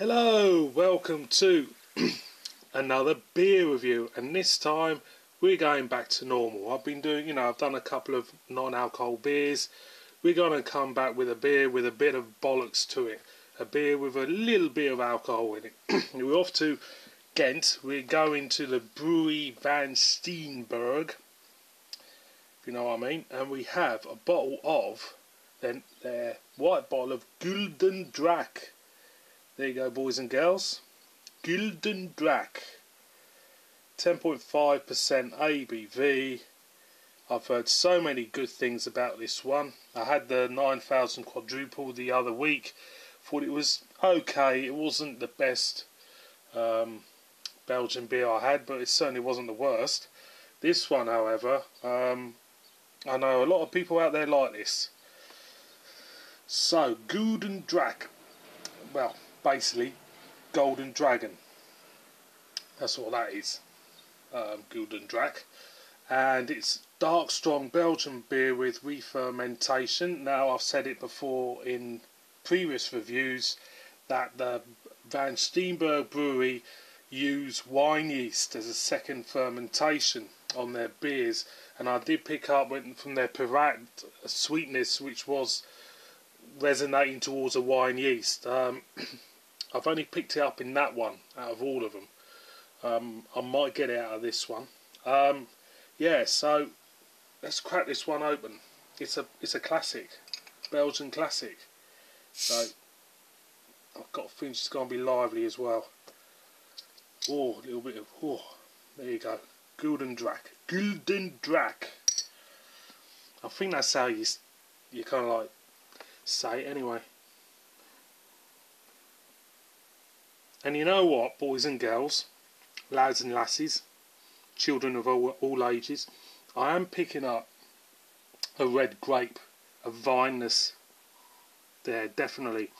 Hello, welcome to another beer review, and this time we're going back to normal. I've been doing, I've done a couple of non-alcohol beers. We're going to come back with a beer with a bit of bollocks to it. A beer with a little bit of alcohol in it. We're off to Ghent. We're going to the Brouwerij Van Steenberge, if you know what I mean. And we have a bottle of their white bottle of Gulden Draak. There you go, boys and girls. Gulden Draak. 10.5% ABV. I've heard so many good things about this one. I had the 9,000 quadruple the other week. Thought it was okay. It wasn't the best Belgian beer I had, but it certainly wasn't the worst. This one, however, I know a lot of people out there like this. So, Gulden Draak. Well, basically, Golden Dragon. That's what that is. Gulden Draak. And it's dark, strong Belgian beer with re-fermentation. Now, I've said it before in previous reviews that the Van Steenberge Brewery use wine yeast as a second fermentation on their beers. And I did pick up from their Pirat sweetness, which was resonating towards a wine yeast. I've only picked it up in that one out of all of them. I might get it out of this one. Yeah, so let's crack this one open. It's a classic, Belgian classic. So I've got a feeling it's going to be lively as well. Oh, a little bit of there you go, Gulden Draak. Gulden Draak. I think that's how you kind of like say it anyway. And you know what, boys and girls, lads and lassies, children of all ages, I am picking up a red grape, a vineness there, definitely.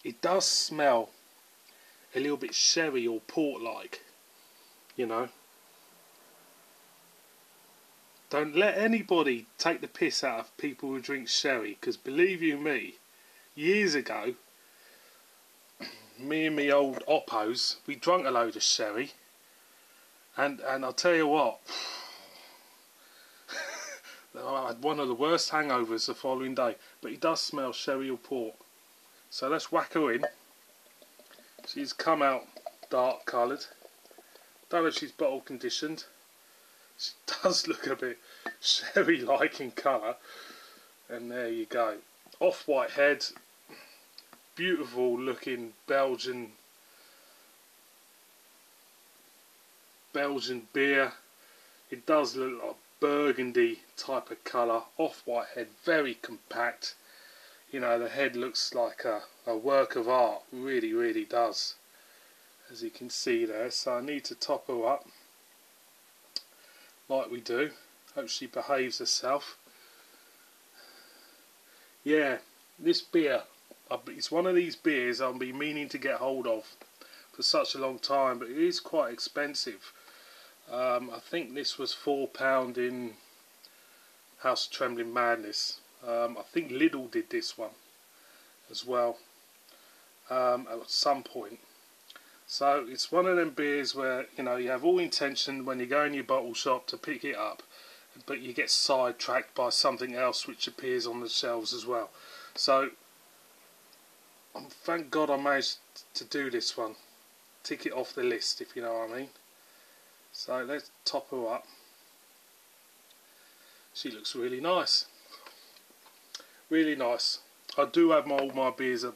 It does smell a little bit sherry or port-like, you know. Don't let anybody take the piss out of people who drink sherry, because believe you me, years ago, me and me old oppos, we drunk a load of sherry, and I'll tell you what, I had one of the worst hangovers the following day. But it does smell sherry or port. So let's whack her in. She's come out dark coloured. Don't know if she's bottle conditioned. She does look a bit sherry like in colour. And there you go. Off-white head. Beautiful looking Belgian beer. It does look like burgundy type of colour. Off-white head, very compact. You know, the head looks like a work of art. Really, really does. As you can see there. So I need to top her up like we do. Hope she behaves herself. Yeah, this beer, it's one of these beers I'll be meaning to get hold of for such a long time, but it is quite expensive. I think this was £4 in House of Trembling Madness. I think Lidl did this one as well at some point. So it's one of them beers where, you know, you have all intention when you go in your bottle shop to pick it up, but you get sidetracked by something else which appears on the shelves as well. So thank God I managed to do this one. Tick it off the list, if you know what I mean. So let's top her up. She looks really nice. Really nice. I do have all my beers at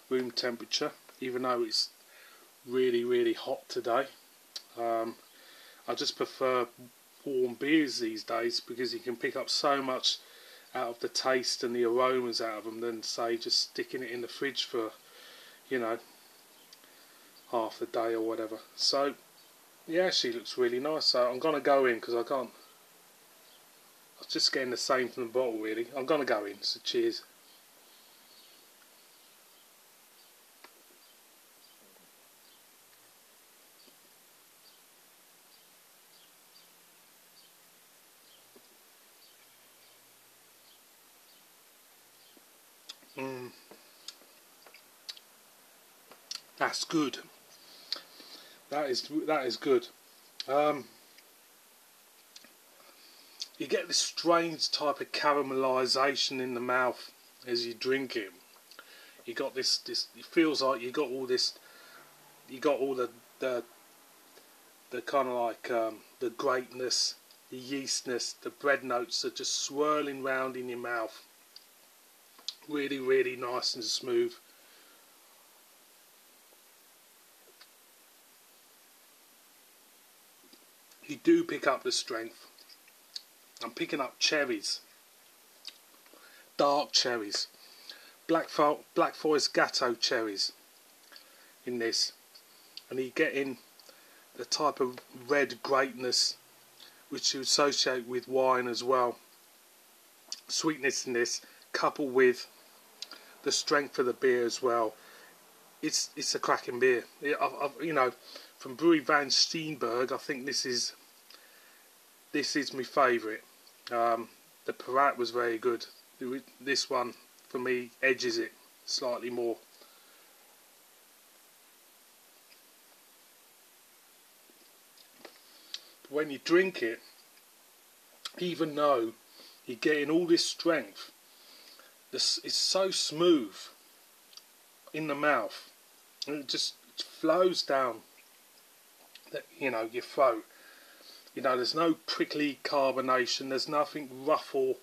room temperature, even though it's really, really hot today. I just prefer warm beers these days because you can pick up so much out of the taste and the aromas out of them than, say, just sticking it in the fridge for, you know, half the day or whatever. So yeah, she looks really nice. So I'm gonna go in because I can't. I was just getting the same from the bottle, really. I'm gonna go in. So cheers. That's good. That is good. You get this strange type of caramelisation in the mouth as you drink it. You got this. It feels like you got all this. You got all the kind of like the grapeness, the yeastness, the bread notes are just swirling round in your mouth. Really, really nice and smooth. You do pick up the strength. I'm picking up cherries, dark cherries, Black Forest Gatto cherries in this, and you get in the type of red greatness which you associate with wine as well. Sweetness in this, coupled with the strength of the beer as well. It's a cracking beer. You know, from Brouwerij Van Steenberge, I think this is my favourite. The Parat was very good. This one, for me, edges it slightly more. When you drink it, even though you're getting all this strength, it's so smooth in the mouth, and it just flows down your throat. You know, there's no prickly carbonation, there's nothing rough or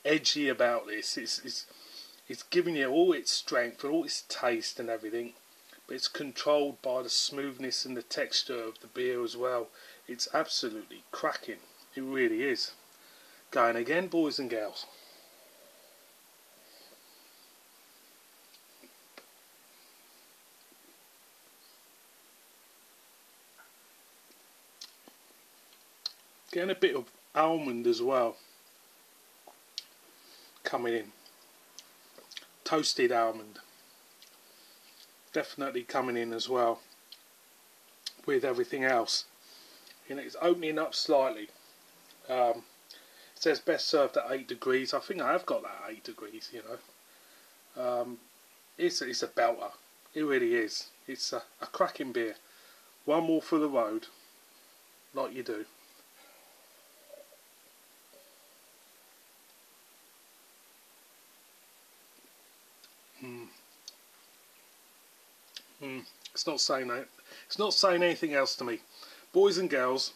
edgy about this. It's giving you all its strength and all its taste and everything, but it's controlled by the smoothness and the texture of the beer as well. It's absolutely cracking. It really is. Going again, boys and girls. Getting a bit of almond as well coming in. Toasted almond. Definitely coming in as well with everything else. You know, it's opening up slightly. It says best served at 8 degrees. I think I have got that 8 degrees, you know. It's a belter. It really is. It's a cracking beer. One more for the road, like you do. It's not saying that. It's not saying anything else to me. Boys and girls,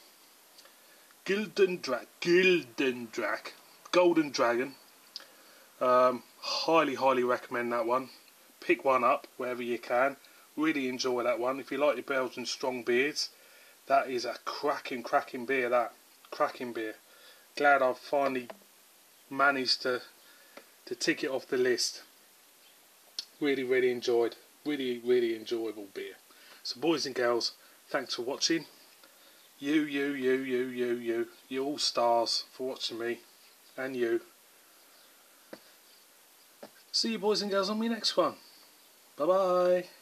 Gulden Draak, Golden Dragon. Highly recommend that one. Pick one up wherever you can. Really enjoy that one. If you like your Belgian strong beers, that is a cracking beer. That cracking beer. Glad I've finally managed to tick it off the list. Really enjoyed. Really enjoyable beer. So boys and girls, thanks for watching. You all stars for watching me, and you. See you boys and girls on my next one. Bye bye.